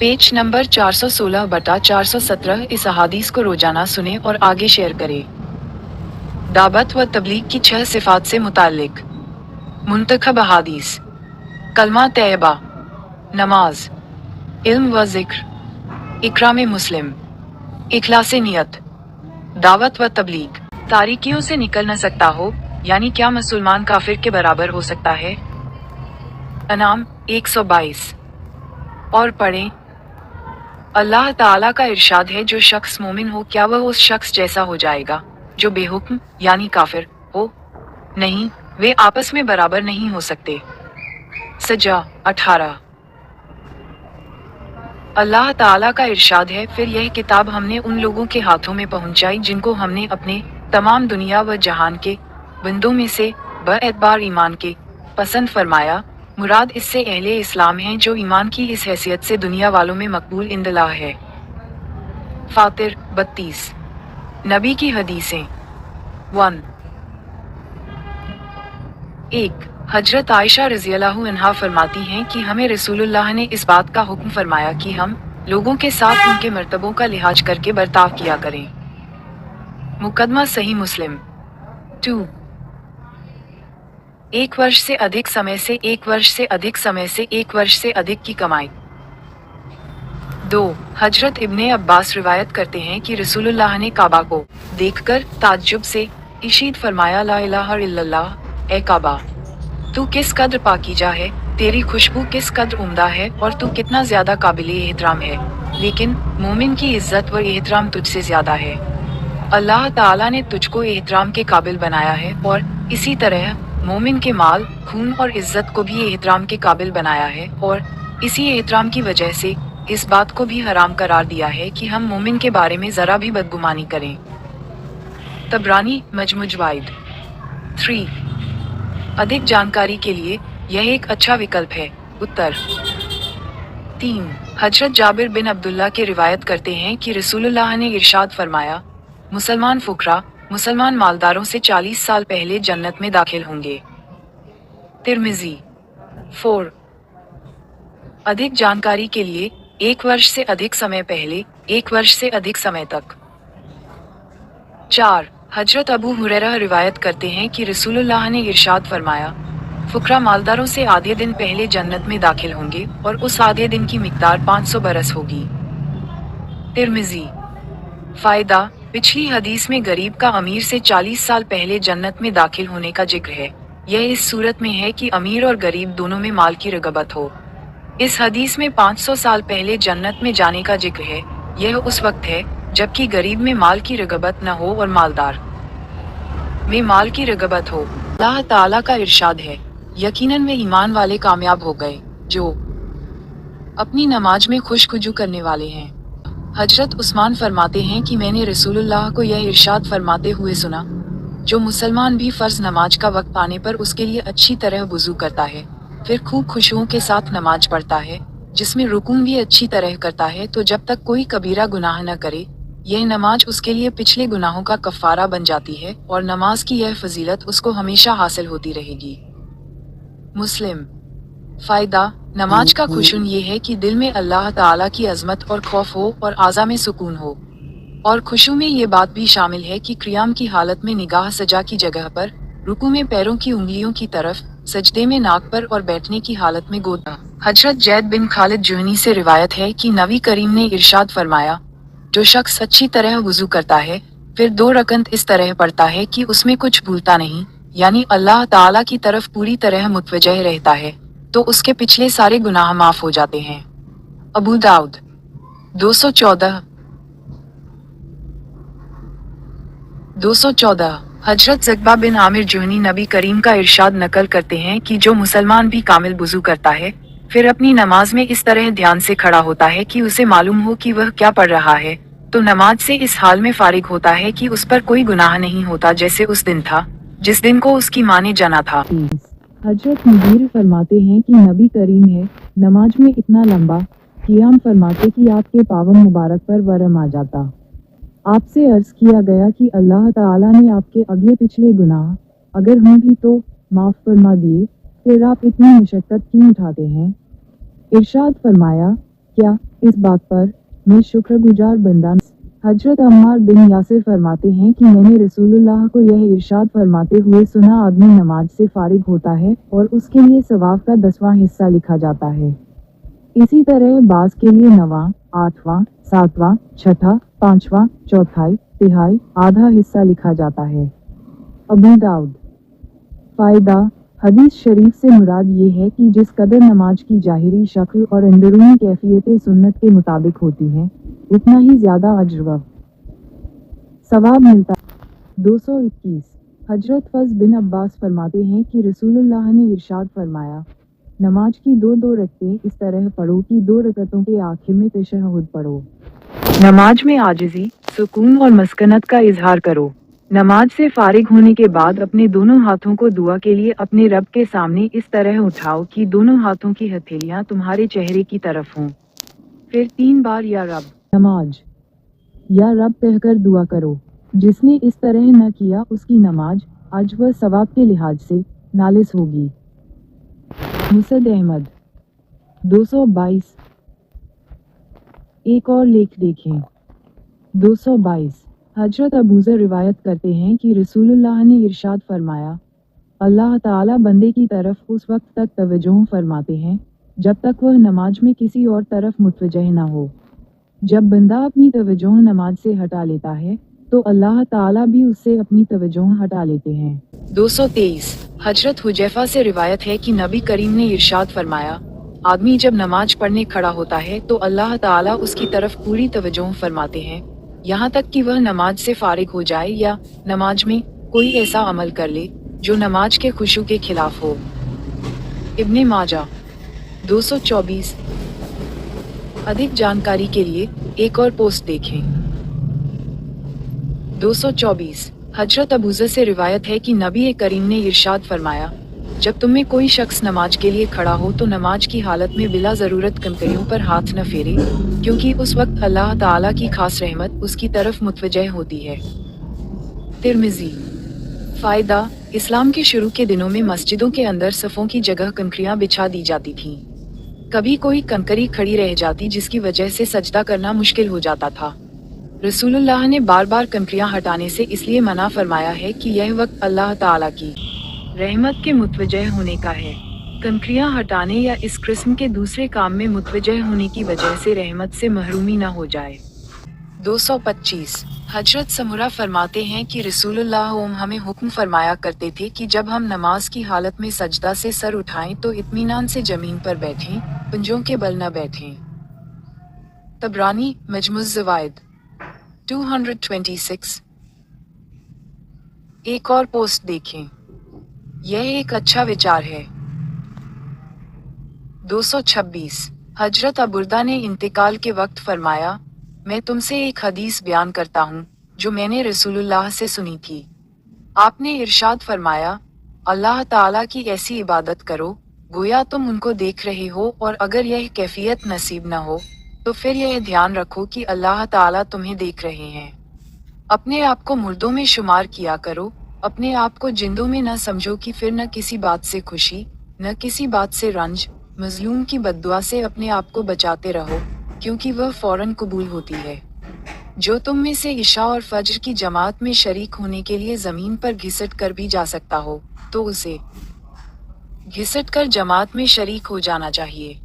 Page number 416/417 इस अहादीस को रोजाना सुने और आगे शेयर करें। दावत व तबलीग की 6 सिफात से मुताल्लिक मुंतखब अहादीस। कलमा तैयबा, नमाज, इल्म व जिक्र, इकराम मुस्लिम, इखलास नियत, दावत व तबलीग। तारीकियों से निकल न सकता हो, यानी क्या मुसलमान काफिर के बराबर हो सकता है? अनाम 122। और पढ़ें। अल्लाह ताला का इरशाद है, जो शख्स मोमिन हो क्या वह उस शख्स जैसा हो जाएगा जो बेहुक्म यानी काफिर हो? नहीं, वे आपस में बराबर नहीं हो सकते। सजा 18। अल्लाह ताला का इरशाद है, फिर यह किताब हमने उन लोगों के हाथों में पहुंचाई जिनको हमने अपने तमाम दुनिया व जहान के बंदों में से बएतबार ईमान के पसंद फरमाया। मुराद इससे अहले इस्लाम हैं जो ईमान की इस हैसियत से दुनिया वालों में मकबूल इंदलाह है। फातिर 32। नबी की हदीसें। 1 हजरत आयशा रज़ियल्लाहु अन्हा फरमाती हैं कि हमें रसूलुल्लाह ने इस बात का हुक्म फरमाया कि हम लोगों के साथ उनके मर्तबों का लिहाज करके बर्ताव किया करें। मुकदमा सही मुस्लिम। 2 1 वर्ष से अधिक समय से 1 वर्ष से अधिक समय से 1 वर्ष से अधिक की कमाई। 2 हजरत इब्ने अब्बास रिवायत करते हैं कि रसूलुल्लाह ने काबा को देखकर ताज्जुब से इशीद फरमाया, ला इलाहा इल्लल्लाह, ए काबा, तू किस कद्र पाकीज़ा है, तेरी खुशबू किस कद्र उम्दा है और तू कितना ज्यादा काबिले एहतराम है, लेकिन मोमिन की इज्जत व एहतराम तुझसे ज्यादा है। अल्लाह ताला ने तुझको एहतराम के काबिल बनाया है और इसी तरह मोमिन के माल, खून और इज्जत को भी एहतराम के काबिल बनाया है, और इसी एहतराम की वजह से इस बात को भी हराम करार दिया है कि हम मोमिन के बारे में जरा भी बदगुमानी करें। तबरानी मजमुज वाइद। 3 अधिक जानकारी के लिए यह एक अच्छा विकल्प है। उत्तर। 3 हजरत जाबिर बिन अब्दुल्ला के रिवायत करते हैं कि रसूलुल्लाह ने इरशाद फरमाया, मुसलमान फुकरा मुसलमान मालदारों से 40 साल पहले जन्नत में दाखिल होंगे। तिर्मिजी। 4 अधिक जानकारी के लिए 1 वर्ष से अधिक समय पहले, 1 वर्ष से अधिक समय तक। 4 हजरत अबू हुरैरा रिवायत करते हैं कि रसूलुल्लाह ने इरशाद फरमाया, फुकरा मालदारों से आधे दिन पहले जन्नत में दाखिल होंगे और उस आधे दिन की मिकदार 500 बरस होगी। तिर्मिजी। फायदा, पिछली हदीस में गरीब का अमीर से 40 साल पहले जन्नत में दाखिल होने का जिक्र है। यह इस सूरत में है कि अमीर और गरीब दोनों में माल की रगबत हो। इस हदीस में 500 साल पहले जन्नत में जाने का जिक्र है। यह उस वक्त है जबकि गरीब में माल की रगबत न हो और मालदार में माल की रगबत हो। अल्लाह ताला का इरशाद है, यकीनन वे ईमान वाले कामयाब हो गए जो अपनी नमाज में खुशखुजू करने वाले हैं। हजरत उस्मान फरमाते हैं कि मैंने रसूलुल्लाह को यह इरशाद फरमाते हुए सुना, जो मुसलमान भी फर्ज नमाज का वक्त आने पर उसके लिए अच्छी तरह वुजू करता है, फिर खूब खुशबू के साथ नमाज पढ़ता है, जिसमें रुकून भी अच्छी तरह करता है, तो जब तक कोई कबीरा गुनाह न करे, यह नमाज उसके लिए पिछले गुनाहों का कफ़ारा बन जाती है और नमाज की यह फजीलत उसको हमेशा हासिल होती रहेगी। मुस्लिम। फायदा, नमाज का खुशून ये है कि दिल में अल्लाह ताला की अजमत और खौफ हो और आज़ा में सुकून हो, और खुशू में ये बात भी शामिल है कि क़ियाम की हालत में निगाह सजा की जगह पर, रुकू में पैरों की उंगलियों की तरफ, सजदे में नाक पर और बैठने की हालत में गोदा। हजरत जैद बिन खालिद जुहनी से रिवायत है कि नबी करीम ने इरशाद फरमाया, जो शख्स अच्छी तरह वुजू करता है, फिर 2 रकअत इस तरह पढ़ता है कि उसमें कुछ भूलता नहीं, यानी अल्लाह ताला की तरफ पूरी तरह मुतवज्जह रहता है, तो उसके पिछले सारे गुनाह माफ हो जाते हैं। अबू दाऊद 214 हजरत ज़कबा बिन आमिर जुहनी नबी करीम का इरशाद नकल करते हैं कि जो मुसलमान भी कामिल वुजू करता है, फिर अपनी नमाज में इस तरह ध्यान से खड़ा होता है कि उसे मालूम हो कि वह क्या पढ़ रहा है, तो नमाज से इस हाल में फारिग होता है कि उस पर कोई गुनाह नहीं होता जैसे उस दिन था जिस दिन को उसकी माँ ने जाना था। हजरत मुगीर फरमाते हैं कि नबी करीम है नमाज में इतना लंबा क़ियाम फरमाते कि आपके पावन मुबारक पर वरम आ जाता। आपसे अर्ज किया गया कि अल्लाह ताला ने आपके अगले पिछले गुनाह अगर हों भी तो माफ फरमा दिए, फिर आप इतनी मशक्कत क्यों उठाते हैं? इरशाद फरमाया, क्या इस बात पर मैं शुक्रगुजार बंदा। हजरत अम्मार बिन यासिर फरमाते हैं कि मैंने रसूलुल्लाह को यह इरशाद फरमाते हुए सुना, आदमी नमाज से फारिग होता है और उसके लिए सवाब का 10वां हिस्सा लिखा जाता है। इसी तरह बास के लिए 9वां, 8वां, 7वां, 6ठा, 5वां, चौथाई, तिहाई, आधा हिस्सा लिखा जाता है। अबू दाऊद। फायदा। हदीस शरीफ से मुराद ये है कि जिस कदर नमाज की जाहिरी शक्ल और अंदरूनी कैफियतें सुन्नत के मुताबिक होती हैं, उतना ही ज्यादा अज्र व सवाब मिलता है। 221। हजरत फज़ बिन अब्बास फरमाते हैं कि रसूलुल्लाह ने इरशाद फरमाया, नमाज की दो रकतें इस तरह पढ़ो कि 2 रकतों के आखिर में तशहुद पढ़ो। नमाज में आजिज़ी, सुकून और मस्कनत का इजहार करो। नमाज से फारिग होने के बाद अपने दोनों हाथों को दुआ के लिए अपने रब के सामने इस तरह उठाओ कि दोनों हाथों की हथेलियां तुम्हारे चेहरे की तरफ हों। फिर 3 बार या रब, नमाज, या रब कहकर दुआ करो। जिसने इस तरह न किया उसकी नमाज अज व सवाब के लिहाज से नालिस होगी। मुसद अहमद। 222। एक और लेख देखें। 222। हजरत अबूज़र रिवायत करते हैं कि रसूलुल्लाह ने इरशाद फरमाया, अल्लाह ताला बंदे की तरफ उस वक्त तक तवज्जो फरमाते हैं जब तक वह नमाज में किसी और तरफ मुतवज्जह न हो। जब बंदा अपनी तवज्जो नमाज से हटा लेता है तो अल्लाह ताला भी उससे अपनी तवज्जो हटा लेते हैं। 223। हजरत हुजैफा से रिवायत है कि नबी करीम ने इरशाद फरमाया, आदमी जब नमाज पढ़ने खड़ा होता है तो अल्लाह ताला उसकी तरफ पूरी तवज्जो फरमाते हैं, यहाँ तक कि वह नमाज से फारिग हो जाए या नमाज में कोई ऐसा अमल कर ले जो नमाज के खुशू के खिलाफ हो। इब्ने माजा। 224। अधिक जानकारी के लिए एक और पोस्ट देखें। 224। हजरत अबूज़र से रिवायत है कि नबी करीम ने इरशाद फरमाया, जब तुम में कोई शख्स नमाज के लिए खड़ा हो तो नमाज की हालत में बिला ज़रूरत कंकरियों पर हाथ न फेरे, क्योंकि उस वक्त अल्लाह ताला की खास रहमत उसकी तरफ मुतवज्जह होती है। तिर्मिज़ी। फ़ायदा। इस्लाम के शुरू के दिनों में मस्जिदों के अंदर सफ़ों की जगह कंकरियां बिछा दी जाती थीं। कभी कोई कंकरी खड़ी रह जाती जिसकी वजह से सजदा करना मुश्किल हो जाता था। रसूलुल्लाह ने बार बार कंकरियां हटाने से इसलिए मना फरमाया है कि यह वक्त अल्लाह ताला की रहमत के मुतवज्जह होने का है। कंकरियां हटाने या इस किस्म के दूसरे काम में मुतवज्जह होने की वजह से रहमत से महरूमी न हो जाए। 225। हजरत समुरा फरमाते हैं कि रसूलुल्लाह हमें हुक्म फरमाया करते थे कि जब हम नमाज की हालत में सजदा से सर उठाएं तो इत्मीनान से जमीन पर बैठें, पंजों के बल न बैठें। तबरानी, मजमुज़ ज़वाइद। 226। एक और पोस्ट देखें। यह एक अच्छा विचार है। 226। हजरत अबुर्दा ने इंतकाल के वक्त फरमाया, मैं तुमसे एक हदीस बयान करता हूँ जो मैंने रसूलुल्लाह से सुनी थी। आपने इरशाद फरमाया, अल्लाह ताला की ऐसी इबादत करो गोया तुम उनको देख रहे हो, और अगर यह कैफियत नसीब न हो तो फिर यह ध्यान रखो कि अल्लाह ताला तुम्हें देख रहे हैं। अपने आप को मुर्दों में शुमार किया करो, अपने आप को जिंदों में न समझो कि फिर न किसी बात से खुशी न किसी बात से रंज। मजलूम की बद्दुआ से अपने आप को बचाते रहो, क्योंकि वह फौरन कबूल होती है। जो तुम में से इशा और फज्र की जमात में शरीक होने के लिए जमीन पर घिसट कर भी जा सकता हो तो उसे घिसट कर जमात में शरीक हो जाना चाहिए।